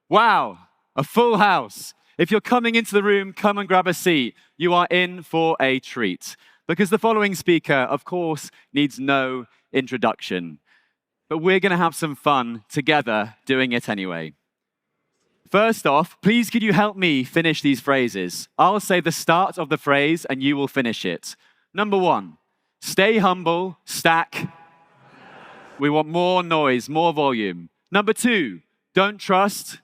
Wow, a full house. If you're coming into the room, come and grab a seat. You are in for a treat. Because the following speaker, of course, needs no introduction. But we're going to have some fun together doing it anyway. First off, please could you help me finish these phrases? I'll say the start of the phrase and you will finish it. Number 1, stay humble, stack. We want more noise, more volume. Number 2, don't trust.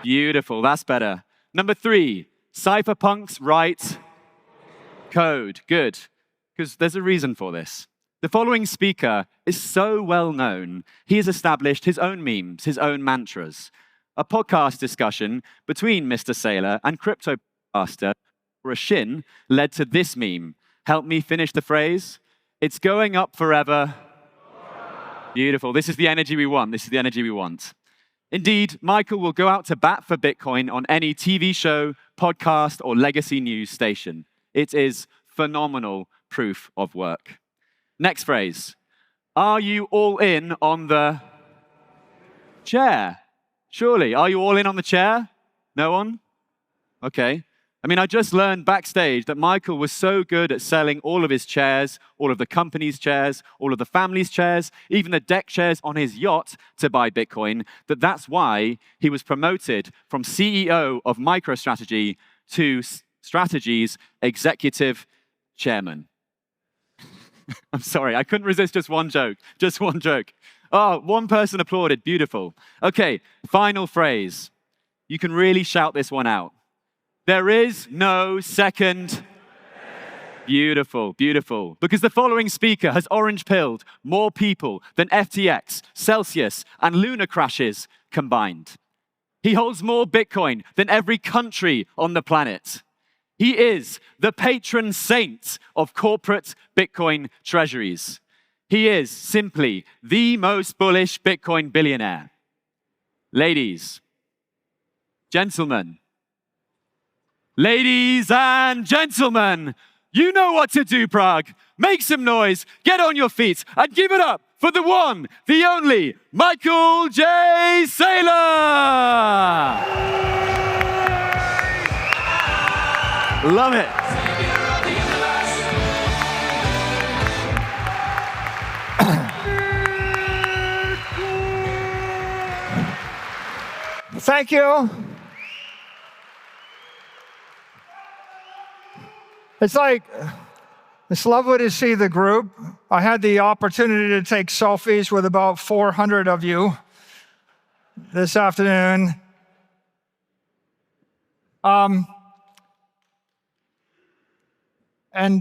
Beautiful, that's better. Number 3, cypherpunks write code. Good, because there's a reason for this. The following speaker is so well known, he has established his own memes, his own mantras. A podcast discussion between Mr. Saylor and crypto podcaster Rashin led to this meme. Help me finish the phrase. It's going up forever. Beautiful. This is the energy we want. This is the energy we want. Indeed, Michael will go out to bat for Bitcoin on any TV show, podcast, or legacy news station. It is phenomenal proof of work. Next phrase. Are you all in on the chair? Surely. Are you all in on the chair? No one? Okay. I mean, I just learned backstage that Michael was so good at selling all of his chairs, all of the company's chairs, all of the family's chairs, even the deck chairs on his yacht to buy Bitcoin, that's why he was promoted from CEO of MicroStrategy to Strategy's executive chairman. I'm sorry, I couldn't resist just one joke. Just one joke. Oh, one person applauded. Beautiful. Okay, final phrase. You can really shout this one out. There is no second. Beautiful, beautiful. Because the following speaker has orange-pilled more people than FTX, Celsius, and Luna crashes combined. He holds more Bitcoin than every country on the planet. He is the patron saint of corporate Bitcoin treasuries. He is simply the most bullish Bitcoin billionaire. Ladies, gentlemen, ladies and gentlemen, you know what to do, Prague. Make some noise, get on your feet, and give it up for the one, the only, Michael J. Saylor! Love it. Thank you. It's lovely to see the group. I had the opportunity to take selfies with about 400 of you this afternoon. And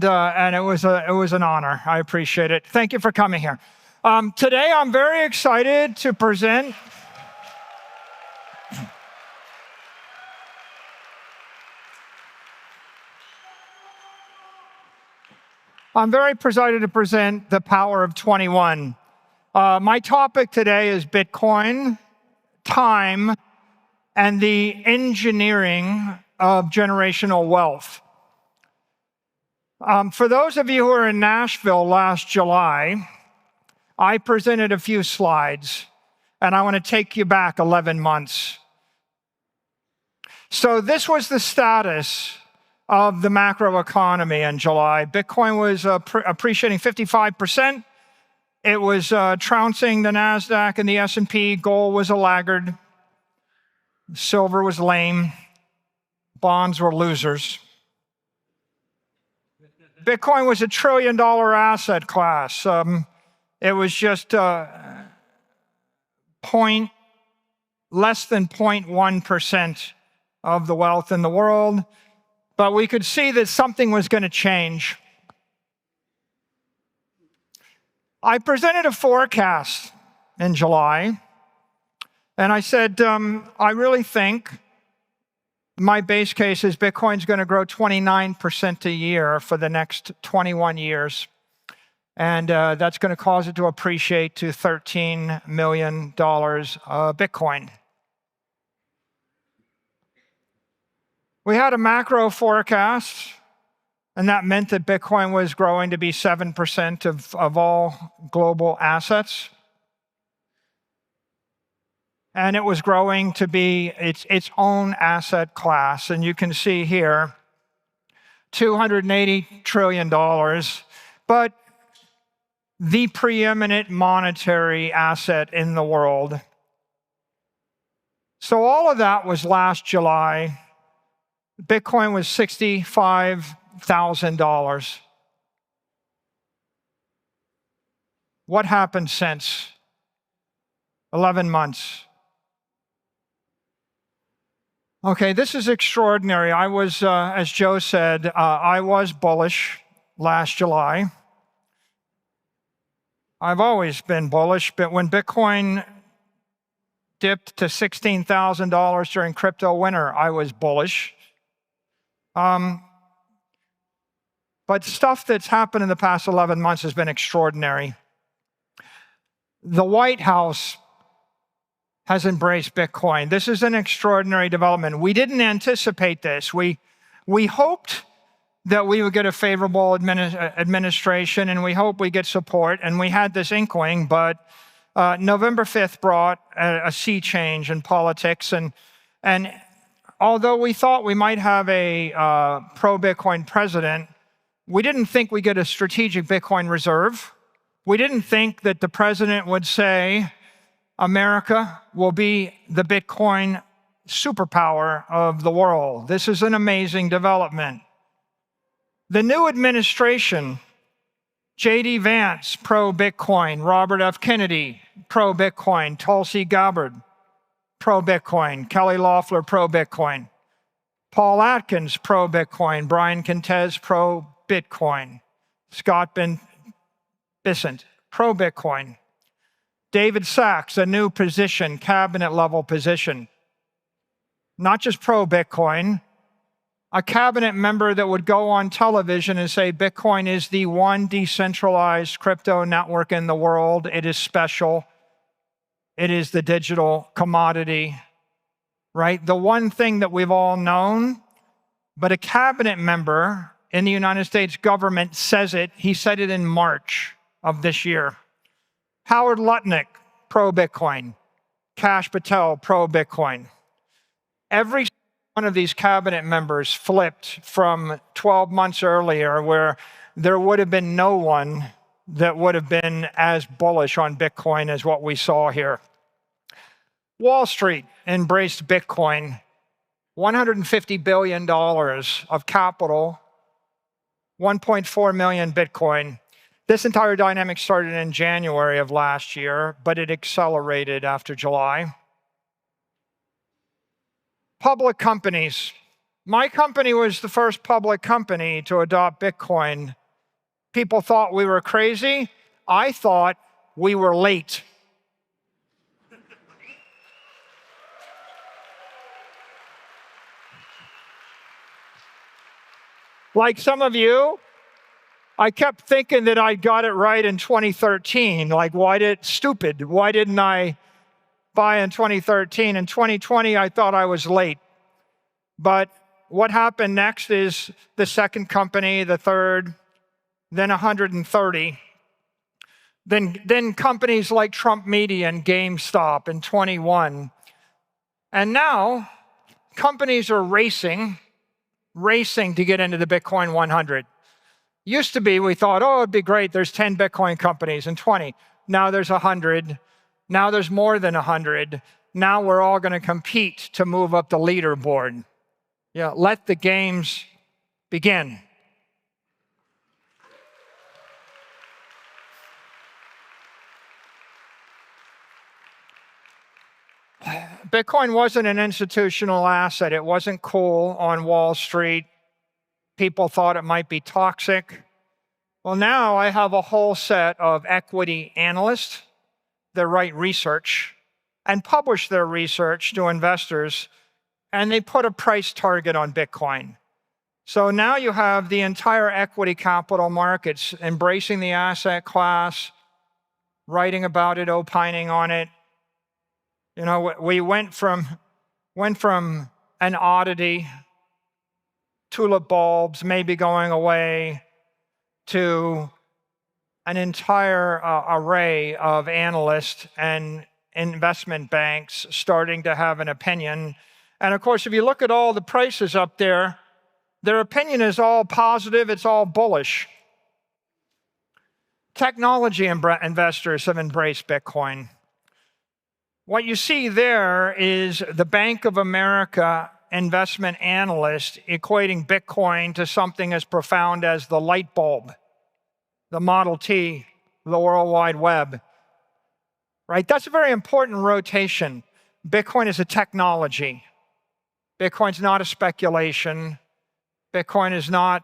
it was an honor. I appreciate it. Thank you for coming here. Today, I'm very excited to present. I'm very excited to present the power of 21. My topic today is Bitcoin, time, and the engineering of generational wealth. For those of you who were in Nashville last July, I presented a few slides, and I want to take you back 11 months. So this was the status of the macroeconomy in July. Bitcoin was appreciating 55%. It was trouncing the NASDAQ and the S&P. Gold was a laggard. Silver was lame. Bonds were losers. Bitcoin was $1 trillion asset class. It was just less than 0.1% of the wealth in the world. But we could see that something was going to change. I presented a forecast in July, and I said, I really think my base case is Bitcoin's going to grow 29% a year for the next 21 years. And that's going to cause it to appreciate to $13 million Bitcoin. We had a macro forecast, and that meant that Bitcoin was growing to be 7% of all global assets. and it was growing to be its own asset class. And you can see here, $280 trillion, but the preeminent monetary asset in the world. So all of that was last July. Bitcoin was $65,000. What happened since? 11 months. Okay, this is extraordinary. I was, as Joe said, I was bullish last July. I've always been bullish, but when Bitcoin dipped to $16,000 during crypto winter, I was bullish. But stuff that's happened in the past 11 months has been extraordinary. The White House has embraced Bitcoin. This is an extraordinary development. We didn't anticipate this. We hoped that we would get a favorable administration, and we hope we get support, and we had this inkling, but November 5th brought a sea change in politics, and although we thought we might have a pro-Bitcoin president, we didn't think we'd get a strategic Bitcoin reserve. We didn't think that the president would say, America will be the Bitcoin superpower of the world. This is an amazing development. The new administration, J.D. Vance, pro-Bitcoin, Robert F. Kennedy, pro-Bitcoin, Tulsi Gabbard, pro-Bitcoin, Kelly Loeffler, pro-Bitcoin, Paul Atkins, pro-Bitcoin, Brian Kentez, pro-Bitcoin, Scott Bessent, pro-Bitcoin, David Sachs, a new position, cabinet-level position, not just pro-Bitcoin, a cabinet member that would go on television and say Bitcoin is the one decentralized crypto network in the world. It is special. It is the digital commodity, right? The one thing that we've all known, but a cabinet member in the United States government says it. He said it in March of this year. Howard Lutnick, pro-Bitcoin. Kash Patel, pro-Bitcoin. Every one of these cabinet members flipped from 12 months earlier, where there would have been no one that would have been as bullish on Bitcoin as what we saw here. Wall Street embraced Bitcoin. $150 billion of capital, 1.4 million Bitcoin. This entire dynamic started in January of last year, but it accelerated after July. Public companies. My company was the first public company to adopt Bitcoin. People thought we were crazy. I thought we were late. Like some of you, I kept thinking that I got it right in 2013. Like, why didn't I buy in 2013? In 2020, I thought I was late. But what happened next is the second company, the third, then 130. Then companies like Trump Media and GameStop in 21. And now companies are racing to get into the Bitcoin 100. Used to be, we thought, oh, it'd be great. There's 10 Bitcoin companies and 20. Now there's 100. Now there's more than 100. Now we're all going to compete to move up the leaderboard. Yeah, let the games begin. Bitcoin wasn't an institutional asset. It wasn't cool on Wall Street. People thought it might be toxic. Well, now I have a whole set of equity analysts that write research and publish their research to investors, and they put a price target on Bitcoin. So now you have the entire equity capital markets embracing the asset class, writing about it, opining on it. You know, we went from an oddity, tulip bulbs maybe going away, to an entire array of analysts and investment banks starting to have an opinion. And of course, if you look at all the prices up there, their opinion is all positive, it's all bullish. Technology investors have embraced Bitcoin. What you see there is the Bank of America investment analyst equating Bitcoin to something as profound as the light bulb, the Model T, the World Wide Web. Right? That's a very important rotation. Bitcoin is a technology. Bitcoin's not a speculation. Bitcoin is not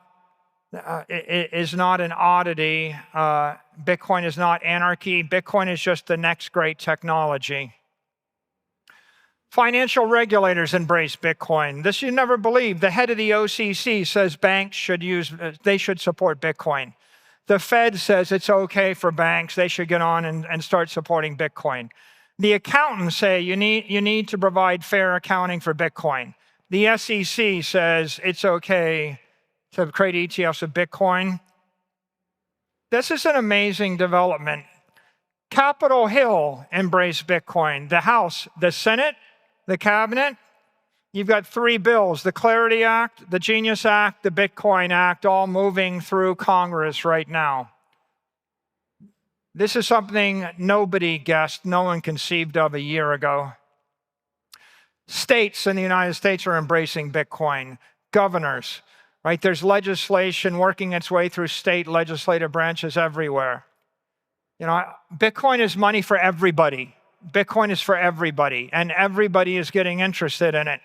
an oddity. Bitcoin is not anarchy. Bitcoin is just the next great technology. Financial regulators embrace Bitcoin. This you never believe. The head of the OCC says banks should support Bitcoin. The Fed says it's okay for banks. They should get on and start supporting Bitcoin. The accountants say you need to provide fair accounting for Bitcoin. The SEC says it's okay to create ETFs of Bitcoin. This is an amazing development. Capitol Hill embraced Bitcoin. The House, the Senate, the Cabinet, you've got 3 bills, the Clarity Act, the Genius Act, the Bitcoin Act, all moving through Congress right now. This is something nobody guessed, no one conceived of a year ago. States in the United States are embracing Bitcoin. Governors, right? There's legislation working its way through state legislative branches everywhere. You know, Bitcoin is money for everybody. Bitcoin is for everybody, and everybody is getting interested in it.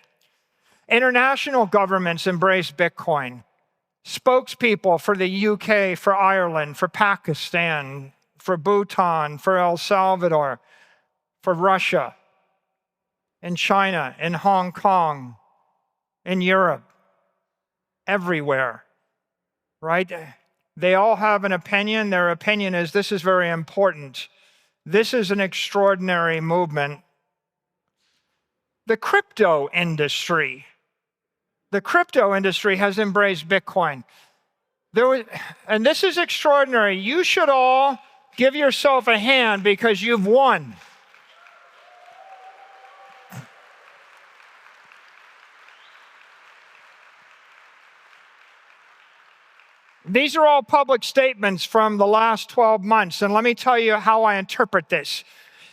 International governments embrace Bitcoin. Spokespeople for the UK, for Ireland, for Pakistan, for Bhutan, for El Salvador, for Russia, in China, in Hong Kong, in Europe, everywhere, right? They all have an opinion. Their opinion is this is very important. This is an extraordinary movement. The crypto industry has embraced Bitcoin. And this is extraordinary. You should all give yourself a hand because you've won. These are all public statements from the last 12 months, and let me tell you how I interpret this.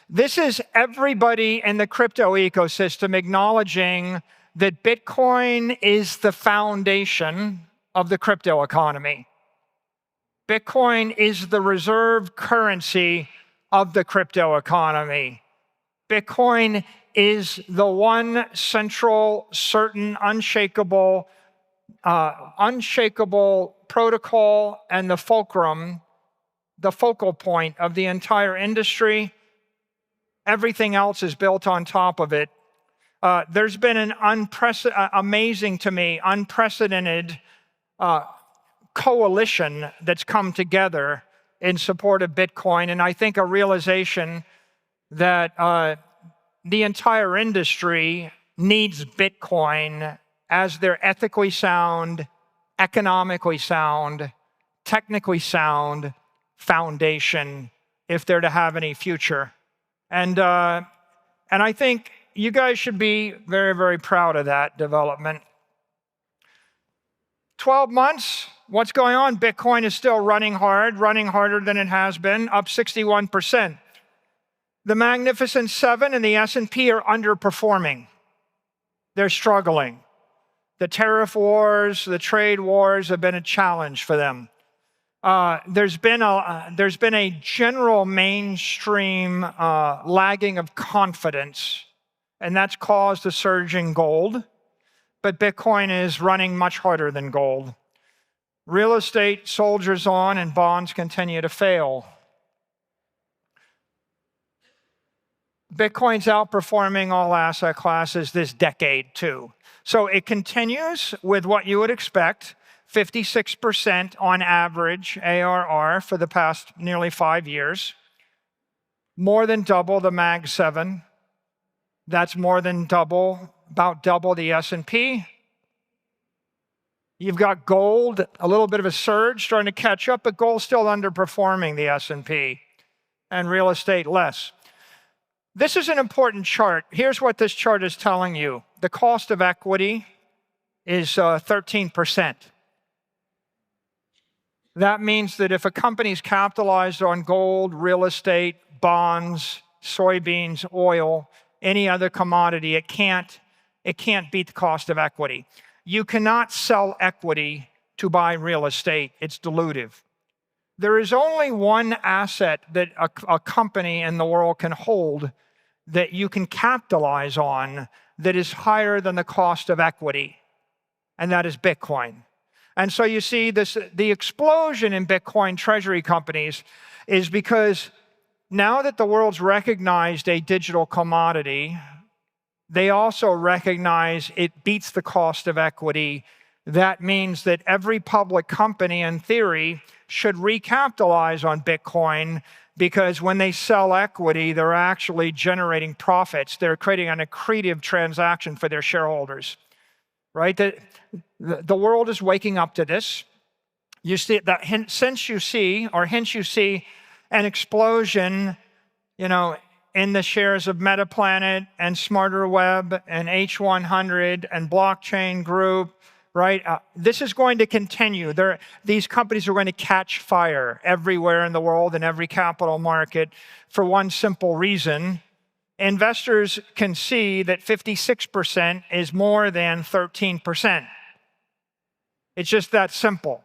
This is everybody in the crypto ecosystem acknowledging that Bitcoin is the foundation of the crypto economy. Bitcoin is the reserve currency of the crypto economy. Bitcoin is the one central, certain, unshakable protocol and the fulcrum, the focal point of the entire industry. Everything else is built on top of it. There's been an unprecedented coalition that's come together in support of Bitcoin, and I think a realization that the entire industry needs Bitcoin as their ethically sound, economically sound, technically sound foundation if they're to have any future. And I think you guys should be very, very proud of that development. 12 months, what's going on? Bitcoin is still running harder than it has been, up 61%. The Magnificent Seven and the S&P are underperforming. They're struggling. The tariff wars, the trade wars have been a challenge for them. There's been a general mainstream lagging of confidence, and that's caused a surge in gold. But Bitcoin is running much harder than gold. Real estate soldiers on, and bonds continue to fail. Bitcoin's outperforming all asset classes this decade, too. So it continues with what you would expect, 56% on average ARR for the past nearly 5 years. More than double the Mag 7. That's more than double, about double the S&P. You've got gold, a little bit of a surge starting to catch up, but gold's still underperforming the S&P, and real estate less. This is an important chart. Here's what this chart is telling you. The cost of equity is 13%. That means that if a company's capitalized on gold, real estate, bonds, soybeans, oil, any other commodity, it can't beat the cost of equity. You cannot sell equity to buy real estate. It's dilutive. There is only one asset that a company in the world can hold that you can capitalize on that is higher than the cost of equity, and that is Bitcoin. And so you see the explosion in Bitcoin treasury companies is because now that the world's recognized a digital commodity, they also recognize it beats the cost of equity. That means that every public company, in theory, should recapitalize on Bitcoin, because when they sell equity, they're actually generating profits. They're creating an accretive transaction for their shareholders, right? The world is waking up to this. You see that hence you see an explosion, in the shares of Metaplanet and Smarter Web and H100 and Blockchain Group, right? This is going to continue. These companies are going to catch fire everywhere in the world, in every capital market, for one simple reason. Investors can see that 56% is more than 13%. It's just that simple.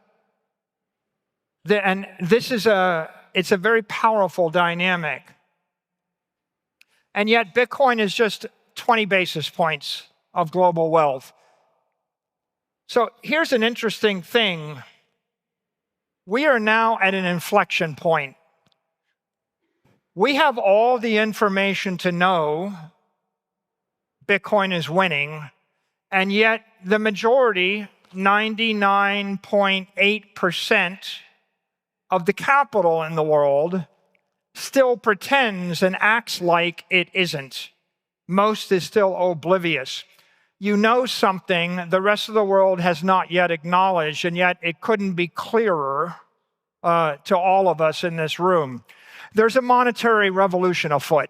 And this is it's a very powerful dynamic. And yet Bitcoin is just 20 basis points of global wealth. So here's an interesting thing. We are now at an inflection point. We have all the information to know Bitcoin is winning, and yet the majority, 99.8% of the capital in the world, still pretends and acts like it isn't. Most is still oblivious. You know something the rest of the world has not yet acknowledged, and yet it couldn't be clearer to all of us in this room. There's a monetary revolution afoot,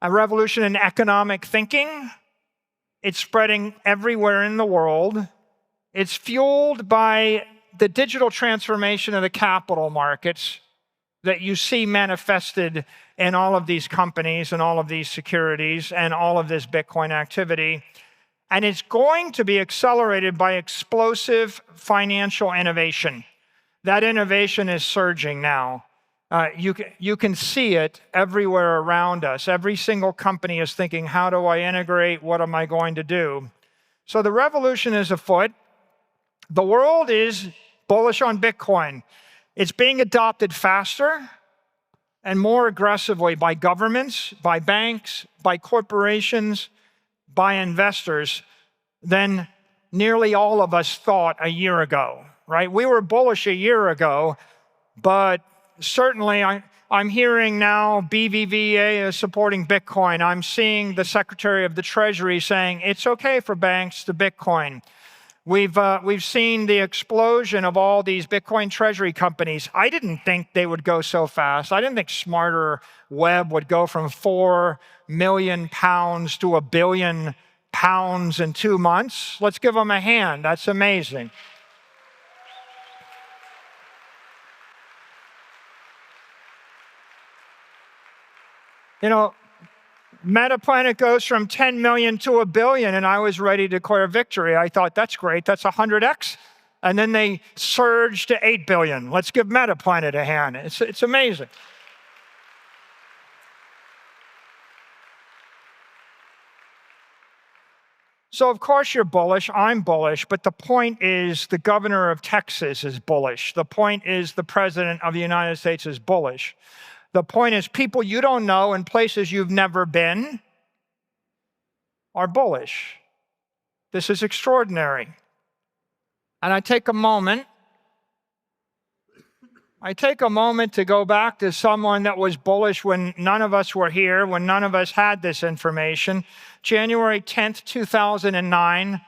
a revolution in economic thinking. It's spreading everywhere in the world. It's fueled by the digital transformation of the capital markets that you see manifested in all of these companies and all of these securities and all of this Bitcoin activity. And it's going to be accelerated by explosive financial innovation. That innovation is surging now. You can see it everywhere around us. Every single company is thinking, how do I integrate? What am I going to do? So the revolution is afoot. The world is bullish on Bitcoin. It's being adopted faster and more aggressively by governments, by banks, by corporations, by investors than nearly all of us thought a year ago, right? We were bullish a year ago, but certainly I'm hearing now BBVA is supporting Bitcoin. I'm seeing the Secretary of the Treasury saying it's okay for banks to Bitcoin. We've seen the explosion of all these Bitcoin treasury companies. I didn't think they would go so fast. I didn't think Smarter Web would go from £4 million to £1 billion in 2 months. Let's give them a hand. That's amazing. Metaplanet goes from 10 million to $1 billion, and I was ready to declare victory. I thought, that's great, that's 100x. And then they surged to 8 billion. Let's give Metaplanet a hand. It's amazing. So of course you're bullish, I'm bullish, but the point is the governor of Texas is bullish. The point is the president of the United States is bullish. The point is people you don't know in places you've never been are bullish. This is extraordinary. And I take a moment to go back to someone that was bullish when none of us were here, when none of us had this information. January 10th, 2009,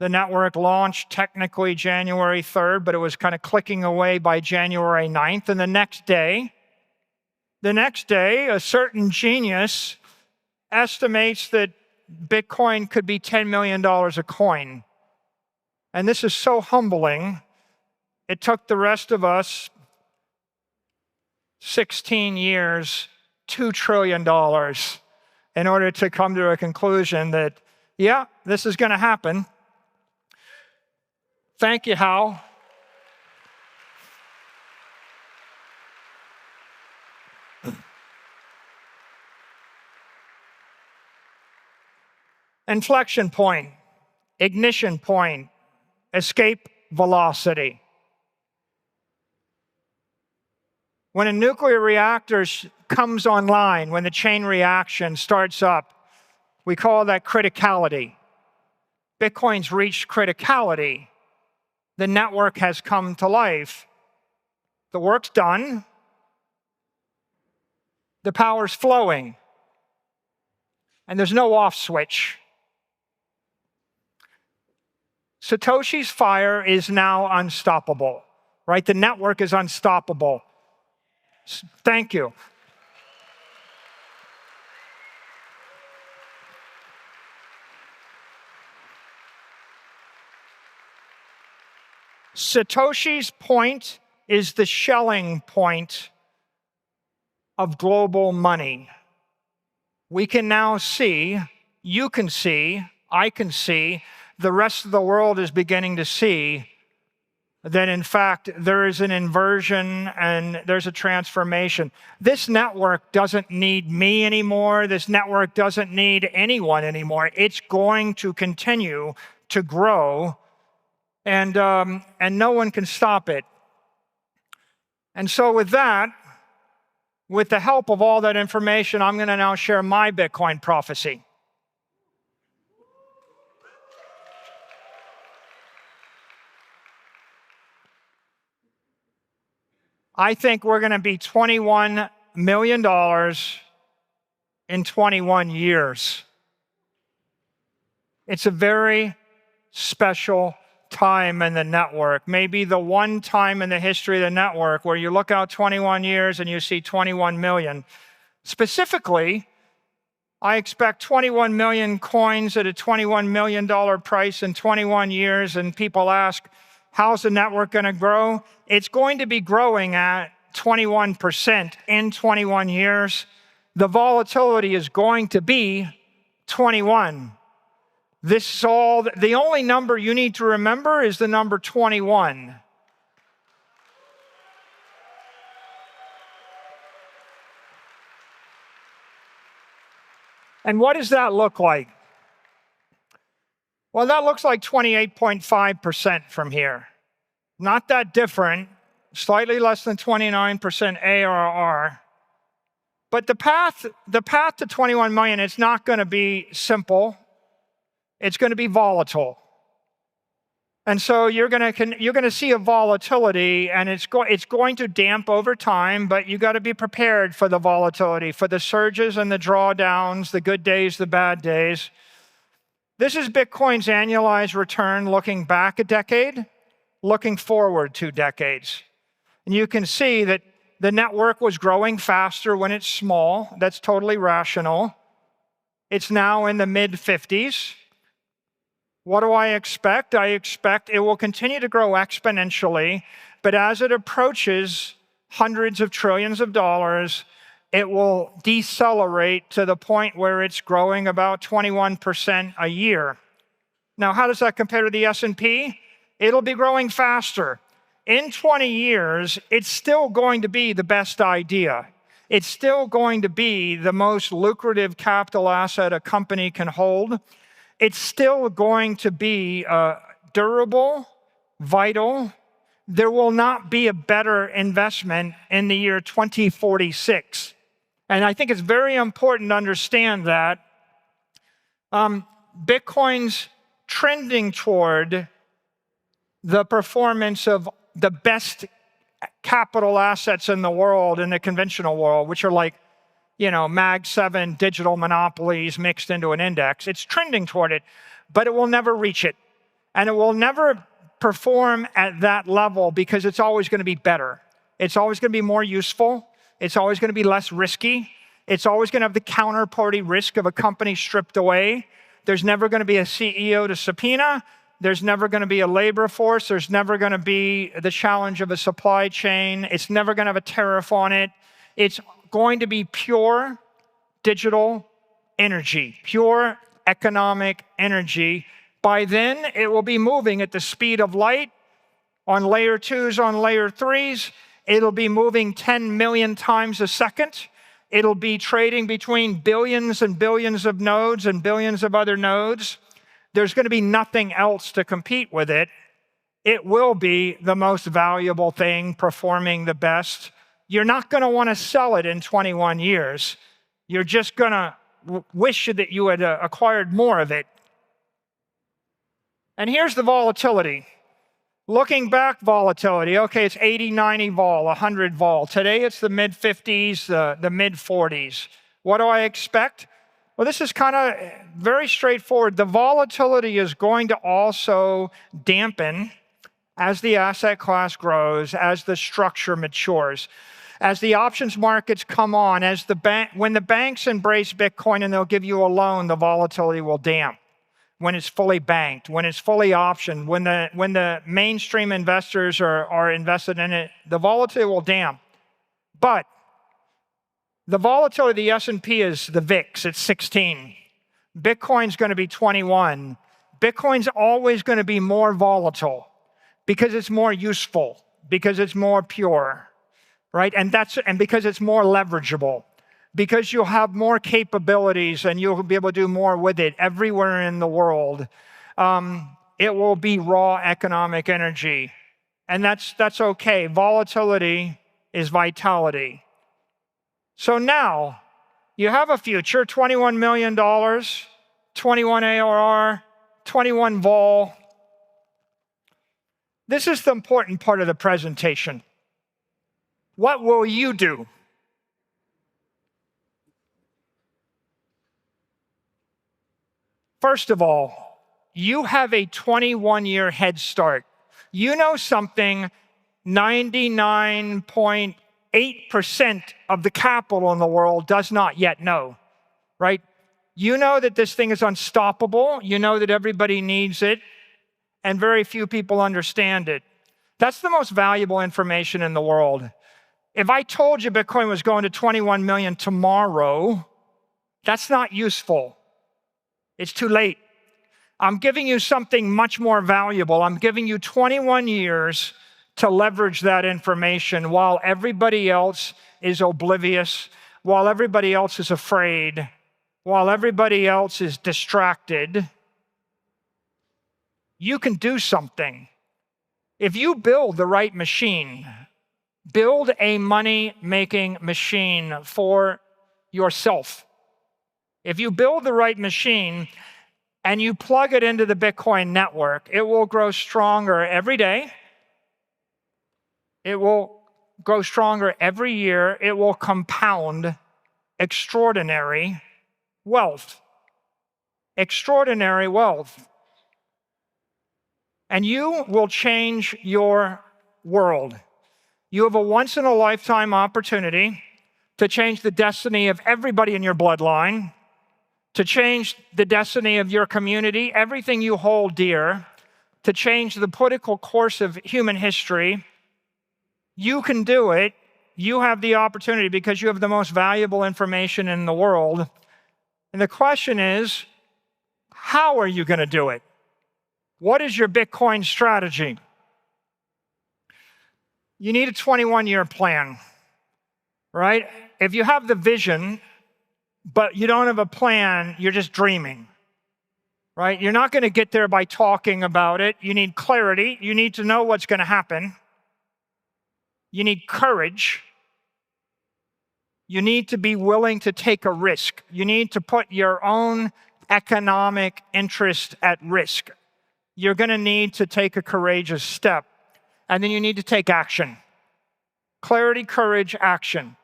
the network launched technically January 3rd, but it was kind of clicking away by January 9th. And the next day, The next day, a certain genius estimates that Bitcoin could be $10 million a coin. And this is so humbling. It took the rest of us 16 years, $2 trillion in order to come to a conclusion that, yeah, this is going to happen. Thank you, Hal. Inflection point, ignition point, escape velocity. When a nuclear reactor comes online, when the chain reaction starts up, we call that criticality. Bitcoin's reached criticality. The network has come to life. The work's done. The power's flowing. And there's no off switch. Satoshi's fire is now unstoppable, right? The network is unstoppable. Thank you. Satoshi's point is the Schelling point of global money. We can now see, you can see, I can see, the rest of the world is beginning to see that in fact there is an inversion and there's a transformation. This network doesn't need me anymore. This network doesn't need anyone anymore. It's going to continue to grow, and no one can stop it. And so with that, with the help of all that information, I'm going to now share my Bitcoin prophecy. I think we're going to be $21 million in 21 years. It's a very special time in the network, maybe the one time in the history of the network where you look out 21 years and you see 21 million. Specifically, I expect 21 million coins at a $21 million price in 21 years, and people ask, how's the network going to grow? It's going to be growing at 21% in 21 years. The volatility is going to be 21. This is all, the only number you need to remember is the number 21. And what does that look like? Well, that looks like 28.5% from here. Not that different, slightly less than 29% ARR. But the path to 21 million, it's not going to be simple. It's going to be volatile. And so you're going to see a volatility, and it's going to damp over time, but you got to be prepared for the volatility, for the surges and the drawdowns, the good days, the bad days. This is Bitcoin's annualized return looking back a decade, looking forward 2 decades. And you can see that the network was growing faster when it's small. That's totally rational. It's now in the mid-50s. What do I expect? I expect it will continue to grow exponentially, but as it approaches hundreds of trillions of dollars, it will decelerate to the point where it's growing about 21% a year. Now, how does that compare to the S&P? It'll be growing faster. In 20 years, it's still going to be the best idea. It's still going to be the most lucrative capital asset a company can hold. It's still going to be durable, vital. There will not be a better investment in the year 2046. And I think it's very important to understand that Bitcoin's trending toward the performance of the best capital assets in the world, in the conventional world, which are like, Mag 7 digital monopolies mixed into an index. It's trending toward it, but it will never reach it. And it will never perform at that level because it's always going to be better. It's always going to be more useful. It's always going to be less risky. It's always going to have the counterparty risk of a company stripped away. There's never going to be a CEO to subpoena. There's never going to be a labor force. There's never going to be the challenge of a supply chain. It's never going to have a tariff on it. It's going to be pure digital energy, pure economic energy. By then, it will be moving at the speed of light on layer 2s, on layer 3s. It'll be moving 10 million times a second. It'll be trading between billions and billions of nodes and billions of other nodes. There's going to be nothing else to compete with it. It will be the most valuable thing, performing the best. You're not going to want to sell it in 21 years. You're just going to wish that you had acquired more of it. And here's the volatility. Looking back, volatility, okay, it's 80, 90 vol, 100 vol. Today, it's the mid-50s, the mid-40s. What do I expect? Well, this is kind of very straightforward. The volatility is going to also dampen as the asset class grows, as the structure matures, as the options markets come on, when the banks embrace Bitcoin and they'll give you a loan, the volatility will damp. When it's fully banked, when it's fully optioned, when the mainstream investors are invested in it, the volatility will damp. But the volatility of the S&P is the VIX, it's 16. Bitcoin's going to be 21. Bitcoin's always going to be more volatile because it's more useful, because it's more pure, right? And because it's more leverageable. Because you'll have more capabilities and you'll be able to do more with it everywhere in the world. It will be raw economic energy. And that's okay. Volatility is vitality. So now, you have a future, $21 million, 21 ARR, 21 vol. This is the important part of the presentation. What will you do? First of all, you have a 21-year head start. You know something 99.8% of the capital in the world does not yet know, right? You know that this thing is unstoppable. You know that everybody needs it, and very few people understand it. That's the most valuable information in the world. If I told you Bitcoin was going to 21 million tomorrow, that's not useful. It's too late. I'm giving you something much more valuable. I'm giving you 21 years to leverage that information while everybody else is oblivious, while everybody else is afraid, while everybody else is distracted. You can do something. If you build the right machine, build a money-making machine for yourself. If you build the right machine and you plug it into the Bitcoin network, it will grow stronger every day. It will grow stronger every year. It will compound extraordinary wealth. Extraordinary wealth. And you will change your world. You have a once-in-a-lifetime opportunity to change the destiny of everybody in your bloodline, to change the destiny of your community, everything you hold dear, to change the political course of human history. You can do it. You have the opportunity because you have the most valuable information in the world. And the question is, how are you going to do it? What is your Bitcoin strategy? You need a 21-year plan, right? If you have the vision, but you don't have a plan, you're just dreaming, right? You're not going to get there by talking about it. You need clarity. You need to know what's going to happen. You need courage. You need to be willing to take a risk. You need to put your own economic interest at risk. You're going to need to take a courageous step. And then you need to take action. Clarity, courage, action.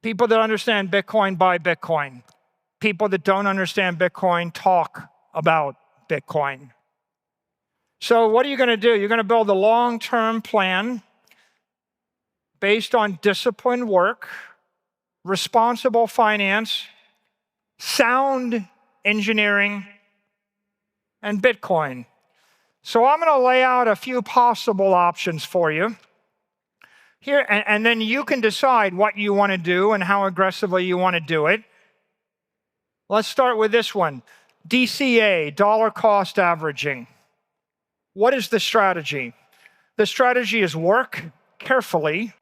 People that understand Bitcoin buy Bitcoin. People that don't understand Bitcoin talk about Bitcoin. So what are you going to do? You're going to build a long-term plan based on disciplined work, responsible finance, sound engineering, and Bitcoin. So I'm going to lay out a few possible options for you here, and then you can decide what you want to do and how aggressively you want to do it. Let's start with this one. DCA, dollar cost averaging. What is the strategy? The strategy is work carefully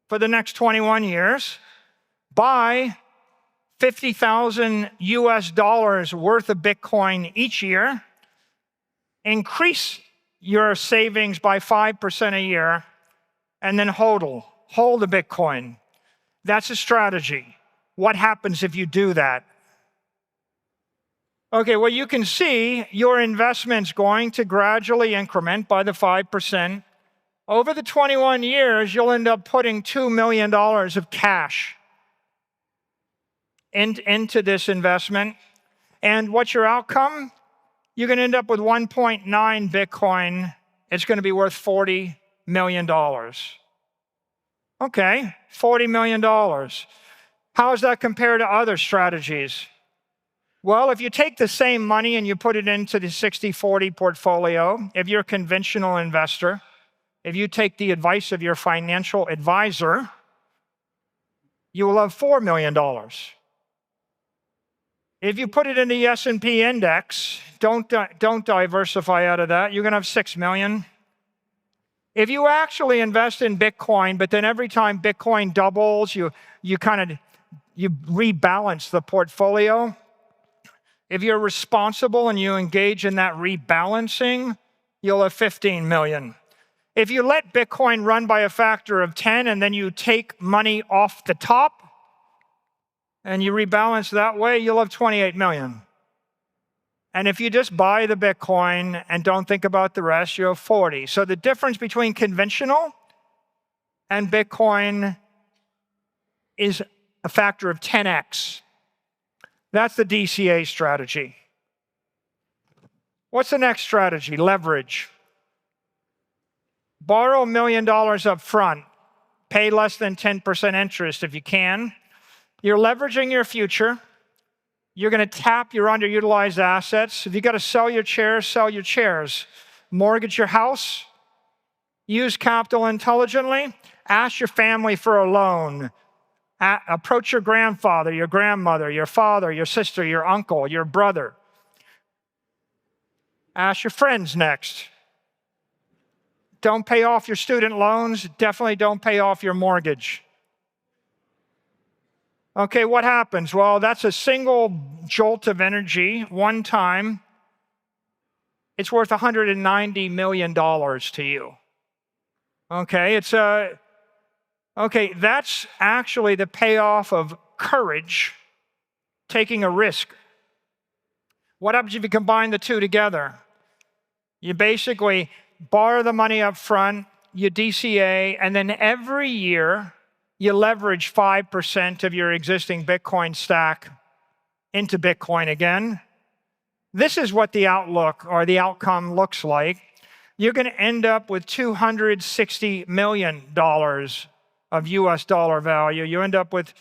for the next 21 years, buy 50,000 US dollars worth of Bitcoin each year, increase your savings by 5% a year, and then hold the Bitcoin. That's a strategy. What happens if you do that? Okay, well, you can see your investment's going to gradually increment by the 5%. Over the 21 years, you'll end up putting $2 million of cash into this investment. And what's your outcome? You're going to end up with 1.9 Bitcoin. It's going to be worth $40 million. Okay, $40 million. How does that compare to other strategies? Well, if you take the same money and you put it into the 60-40 portfolio, if you're a conventional investor, if you take the advice of your financial advisor, you will have $4 million. If you put it in the S&P index, don't diversify out of that, you're going to have $6 million. If you actually invest in Bitcoin, but then every time Bitcoin doubles, you rebalance the portfolio. If you're responsible and you engage in that rebalancing, you'll have 15 million. If you let Bitcoin run by a factor of 10 and then you take money off the top and you rebalance that way, you'll have 28 million. And if you just buy the Bitcoin and don't think about the rest, you'll have 40. So the difference between conventional and Bitcoin is a factor of 10x. That's the DCA strategy. What's the next strategy? Leverage. Borrow $1 million up front. Pay less than 10% interest if you can. You're leveraging your future. You're going to tap your underutilized assets. If you got to sell your chairs, sell your chairs. Mortgage your house. Use capital intelligently. Ask your family for a loan. Approach your grandfather, your grandmother, your father, your sister, your uncle, your brother. Ask your friends next. Don't pay off your student loans. Definitely don't pay off your mortgage. Okay, what happens? Well, that's a single jolt of energy, one time. It's worth $190 million to you. Okay, Okay, that's actually the payoff of courage, taking a risk. What happens if you combine the two together? You basically borrow the money up front, you DCA, and then every year you leverage 5% of your existing Bitcoin stack into Bitcoin again. This is what the outlook or the outcome looks like. You're going to end up with $260 million of US dollar value. You end up with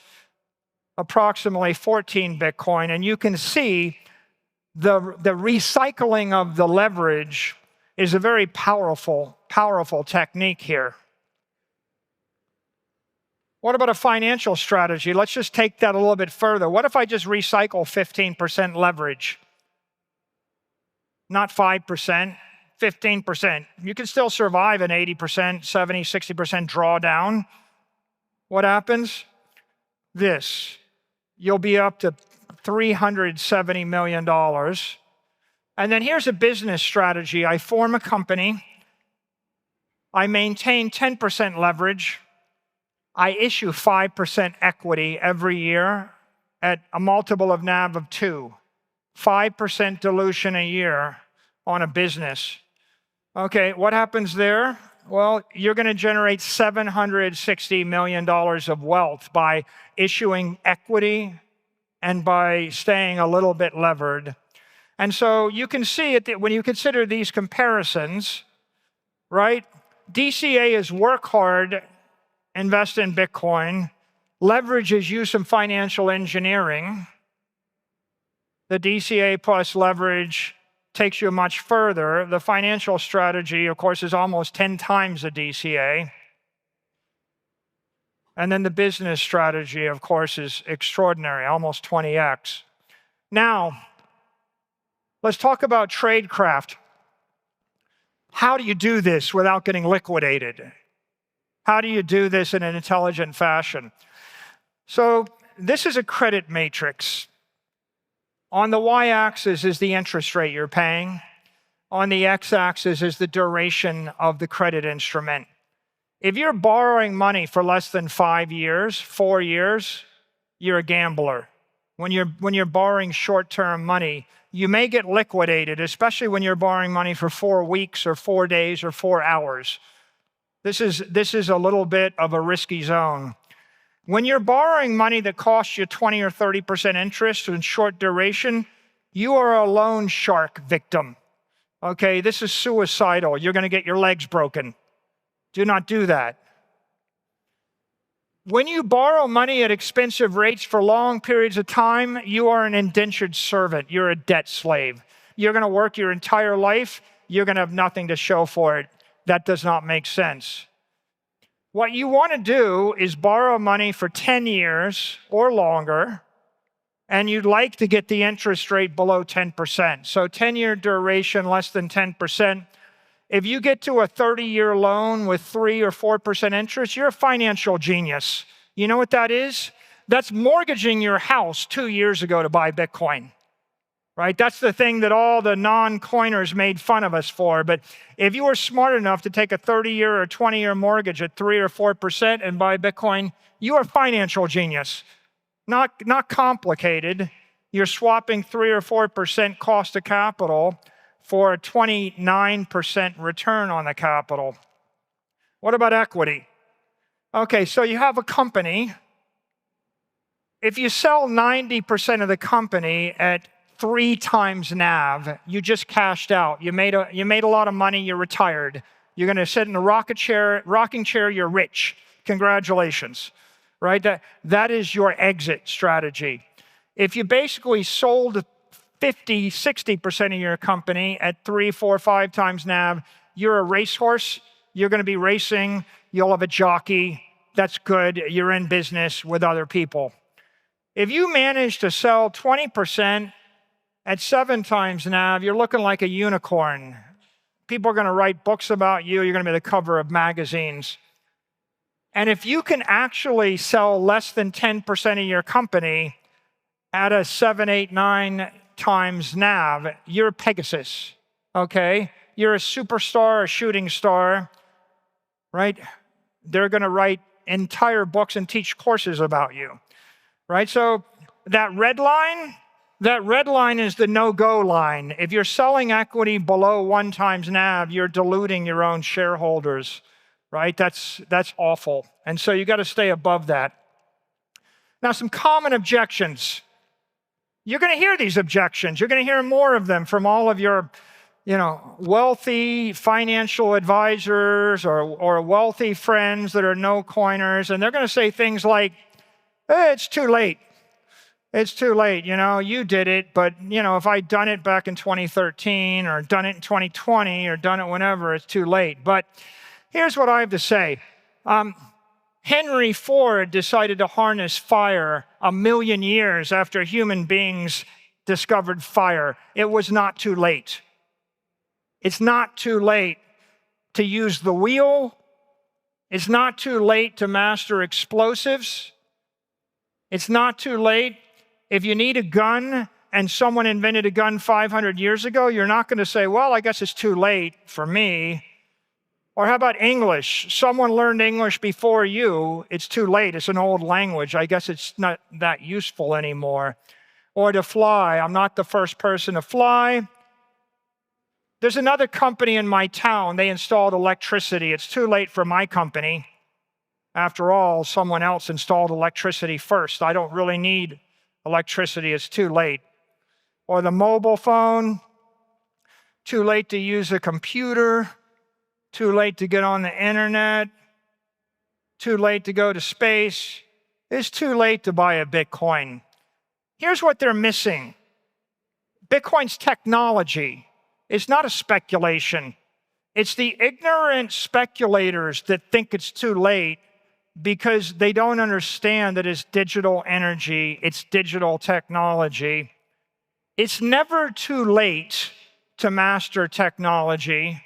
approximately 14 Bitcoin, and you can see the recycling of the leverage is a very powerful technique here. What about a financial strategy? Let's just take that a little bit further. What if I just recycle 15% leverage? Not 5%, 15%. You can still survive an 80%, 70, 60% drawdown. What happens? This. You'll be up to $370 million. And then here's a business strategy. I form a company. I maintain 10% leverage. I issue 5% equity every year at a multiple of NAV of 2. 5% dilution a year on a business. Okay, what happens there? Well, you're going to generate $760 million of wealth by issuing equity and by staying a little bit levered. And so you can see it when you consider these comparisons, right? DCA is work hard invest in Bitcoin. Leverage is use some financial engineering. The DCA plus leverage takes you much further. The financial strategy, of course, is almost 10 times the DCA. And then the business strategy, of course, is extraordinary, almost 20x. Now, let's talk about tradecraft. How do you do this without getting liquidated? How do you do this in an intelligent fashion? So this is a credit matrix. On the y-axis is the interest rate you're paying. On the x-axis is the duration of the credit instrument. If you're borrowing money for less than 5 years, 4 years, you're a gambler. When you're borrowing short-term money, you may get liquidated, especially when you're borrowing money for 4 weeks or 4 days or 4 hours. This is a little bit of a risky zone. When you're borrowing money that costs you 20 or 30% interest in short duration, you are a loan shark victim. Okay, this is suicidal. You're going to get your legs broken. Do not do that. When you borrow money at expensive rates for long periods of time, you are an indentured servant. You're a debt slave. You're going to work your entire life. You're going to have nothing to show for it. That does not make sense. What you want to do is borrow money for 10 years or longer, and you'd like to get the interest rate below 10%. So 10-year duration, less than 10%. If you get to a 30-year loan with 3 or 4% interest, you're a financial genius. You know what that is? That's mortgaging your house 2 years ago to buy Bitcoin, right? That's the thing that all the non-coiners made fun of us for. But if you were smart enough to take a 30-year or 20-year mortgage at 3 or 4% and buy Bitcoin, you are a financial genius. Not complicated. You're swapping 3 or 4% cost of capital for a 29% return on the capital. What about equity? Okay, so you have a company. If you sell 90% of the company at 3 times NAV, you just cashed out. You made a lot of money, you're retired. You're going to sit in a rocking chair, you're rich. Congratulations, right? That is your exit strategy. If you basically sold 50, 60% of your company at 3, 4, 5 times NAV, you're a racehorse. You're going to be racing. You'll have a jockey. That's good. You're in business with other people. If you manage to sell 20% at 7 times NAV, you're looking like a unicorn. People are going to write books about you. You're going to be the cover of magazines. And if you can actually sell less than 10% of your company at a 7, 8, 9 times NAV, you're Pegasus, okay? You're a superstar, a shooting star, right? They're going to write entire books and teach courses about you, right? So that red line is the no-go line. If you're selling equity below 1 times NAV, you're diluting your own shareholders, right? That's awful. And so you got to stay above that. Now, some common objections. You're going to hear these objections. You're going to hear more of them from all of your, wealthy financial advisors or wealthy friends that are no-coiners. And they're going to say things like, hey, it's too late. It's too late. You did it. But, if I'd done it back in 2013 or done it in 2020 or done it whenever, it's too late. But here's what I have to say. Henry Ford decided to harness fire 1 million years after human beings discovered fire. It was not too late. It's not too late to use the wheel. It's not too late to master explosives. It's not too late. If you need a gun and someone invented a gun 500 years ago, you're not going to say, well, I guess it's too late for me. Or how about English? Someone learned English before you. It's too late. It's an old language. I guess it's not that useful anymore. Or to fly. I'm not the first person to fly. There's another company in my town. They installed electricity. It's too late for my company. After all, someone else installed electricity first. I don't really need electricity. It's too late. Or the mobile phone. Too late to use a computer. Too late to get on the internet. too late to go to space. It's too late to buy a Bitcoin. Here's what they're missing. Bitcoin's technology is not a speculation. It's the ignorant speculators that think it's too late because they don't understand that it's digital energy, it's digital technology. It's never too late to master technology.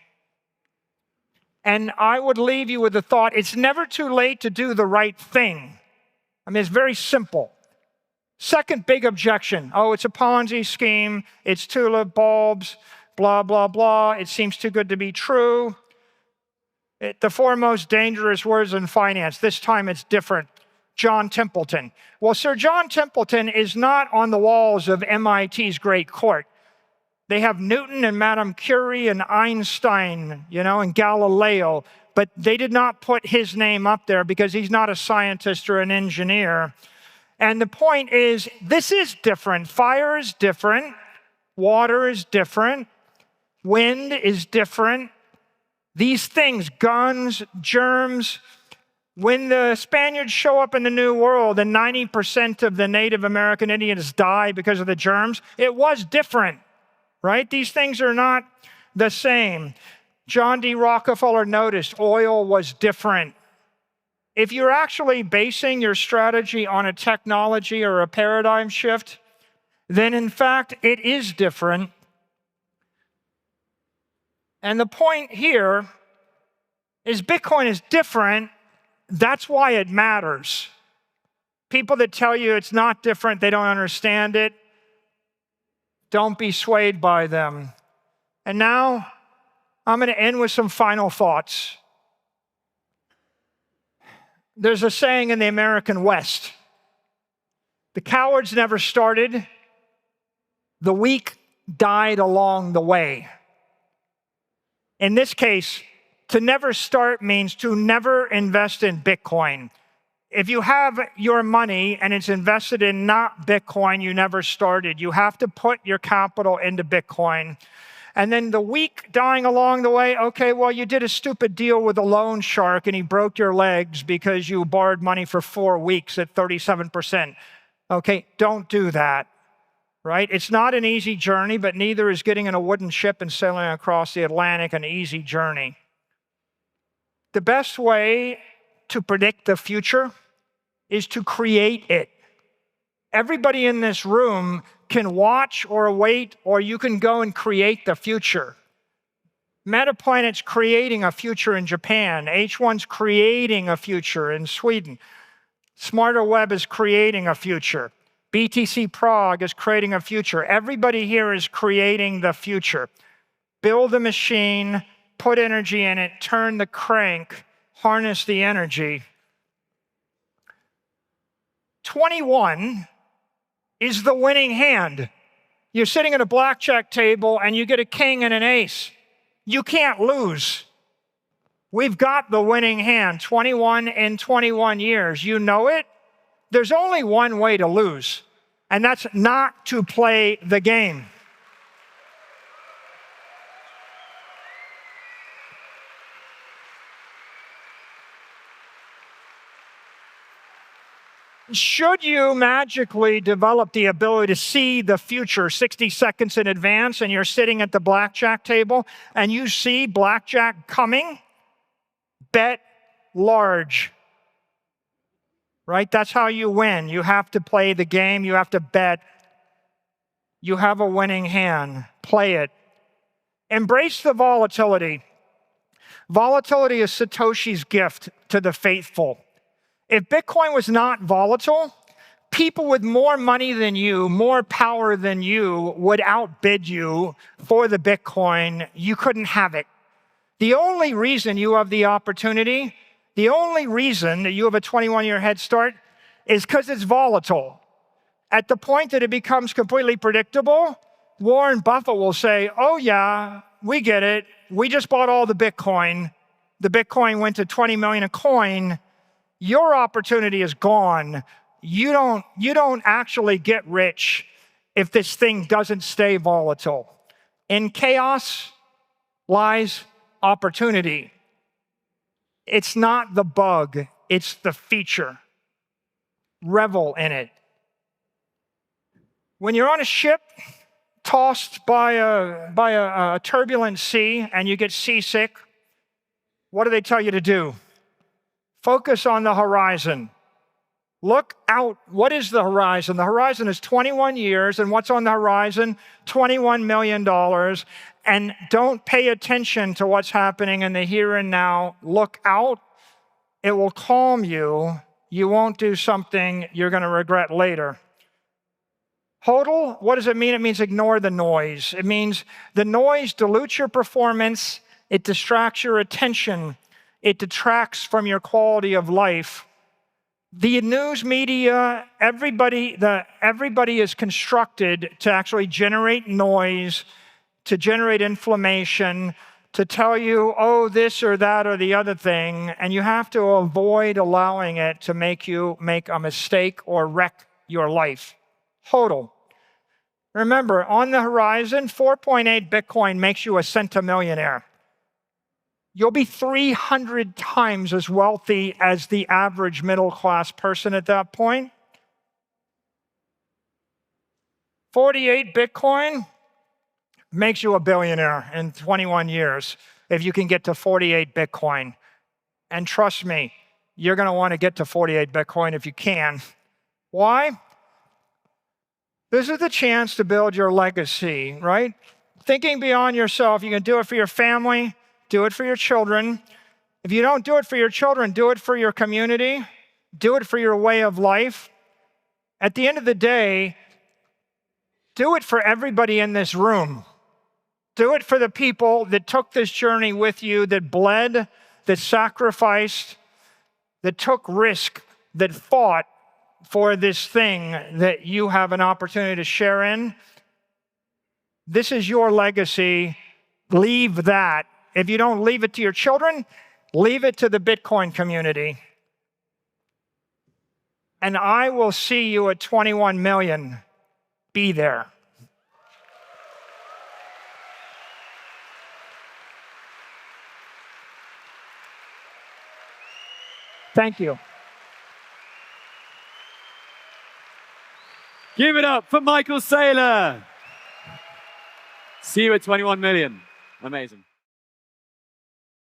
And I would leave you with the thought, it's never too late to do the right thing. I mean, it's very simple. Second big objection, oh, it's a Ponzi scheme, it's tulip bulbs, blah, blah, blah. It seems too good to be true. The four most dangerous words in finance, this time it's different. John Templeton. Well, Sir John Templeton is not on the walls of MIT's great court. They have Newton and Madame Curie and Einstein, and Galileo, but they did not put his name up there because he's not a scientist or an engineer. And the point is, this is different. Fire is different. Water is different. Wind is different. These things, guns, germs, when the Spaniards show up in the New World and 90% of the Native American Indians die because of the germs, it was different, right? These things are not the same. John D. Rockefeller noticed oil was different. If you're actually basing your strategy on a technology or a paradigm shift, then in fact, it is different. And the point here is Bitcoin is different. That's why it matters. People that tell you it's not different, they don't understand it, don't be swayed by them. And now, I'm going to end with some final thoughts. There's a saying in the American West, the cowards never started, the weak died along the way. In this case, to never start means to never invest in Bitcoin. If you have your money and it's invested in not Bitcoin, you never started. You have to put your capital into Bitcoin. And then the weak dying along the way, okay, well, you did a stupid deal with a loan shark and he broke your legs because you borrowed money for 4 weeks at 37%. Okay, don't do that, right? It's not an easy journey, but neither is getting in a wooden ship and sailing across the Atlantic an easy journey. The best way to predict the future is to create it. Everybody in this room can watch or wait, or you can go and create the future. Metaplanet's creating a future in Japan. H1's creating a future in Sweden. Smarter Web is creating a future. BTC Prague is creating a future. Everybody here is creating the future. Build a machine, put energy in it, turn the crank, harness the energy. 21 is the winning hand. You're sitting at a blackjack table and you get a king and an ace. You can't lose. We've got the winning hand, 21 in 21 years. You know it? There's only one way to lose, and that's not to play the game. Should you magically develop the ability to see the future 60 seconds in advance and you're sitting at the blackjack table and you see blackjack coming, bet large, right? That's how you win. You have to play the game. You have to bet. You have a winning hand. Play it. Embrace the volatility. Volatility is Satoshi's gift to the faithful. If Bitcoin was not volatile, people with more money than you, more power than you, would outbid you for the Bitcoin. You couldn't have it. The only reason you have the opportunity, the only reason that you have a 21-year head start is because it's volatile. At the point that it becomes completely predictable, Warren Buffett will say, oh yeah, we get it. We just bought all the Bitcoin. The Bitcoin went to 20 million a coin. Your opportunity is gone. You don't actually get rich if this thing doesn't stay volatile. In chaos lies opportunity. It's not the bug, It's the feature. Revel in it. When you're on a ship tossed by a turbulent sea and you get seasick, what do they tell you to do? Focus on the horizon. Look out. What is the horizon? The horizon is 21 years, and what's on the horizon? $21 million. And don't pay attention to what's happening in the here and now. Look out. It will calm you. You won't do something you're going to regret later. HODL, what does it mean? It means ignore the noise. It means the noise dilutes your performance. It distracts your attention. It detracts from your quality of life. The news media, everybody is constructed to actually generate noise, to generate inflammation, to tell you, oh, this or that or the other thing, and you have to avoid allowing it to make you make a mistake or wreck your life. HODL. Remember, on the horizon, 4.8 Bitcoin makes you a centimillionaire. You'll be 300 times as wealthy as the average middle-class person at that point. 48 Bitcoin makes you a billionaire in 21 years if you can get to 48 Bitcoin. And trust me, you're going to want to get to 48 Bitcoin if you can. Why? This is the chance to build your legacy, right? Thinking beyond yourself, you can do it for your family, do it for your children. If you don't do it for your children, do it for your community, do it for your way of life. At the end of the day, do it for everybody in this room. Do it for the people that took this journey with you, that bled, that sacrificed, that took risk, that fought for this thing that you have an opportunity to share in. This is your legacy. Leave that. If you don't leave it to your children, leave it to the Bitcoin community. And I will see you at 21 million. Be there. Thank you. Give it up for Michael Saylor. See you at 21 million. Amazing.